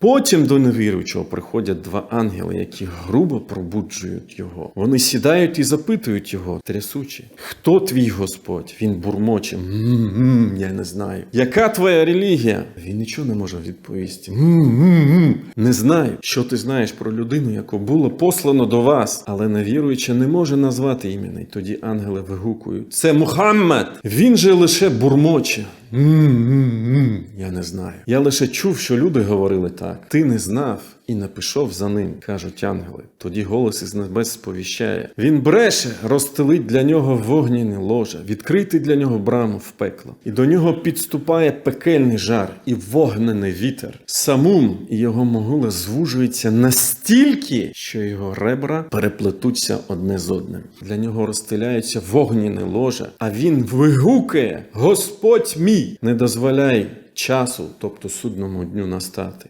Потім до невіруючого приходять два ангели, які грубо пробуджують його. Вони сідають і запитують його, трясучи: «Хто твій Господь?» Він бурмоче: я не знаю. «Яка твоя релігія?» Він нічого не може відповісти. Не знаю. Що ти знаєш про людину, яку було послано до вас? Але невіруючий не може назвати імені. Тоді ангели вигукують: «Це Мухаммед!» Він же лише бурмоче: я не знаю. Я лише чув, що люди говорили так. Ти не знав і не пішов за ним, кажуть ангели. Тоді голос із небес сповіщає: він бреше, розстелить для нього вогняне ложе, відкрити для нього браму в пекло. І до нього підступає пекельний жар і вогнений вітер. Самум і його могила звужується настільки, що його ребра переплетуться одне з одним. Для нього розстеляється вогняне ложе, а він вигукає: Господь мій! Не дозволяй часу, тобто судному дню, настати.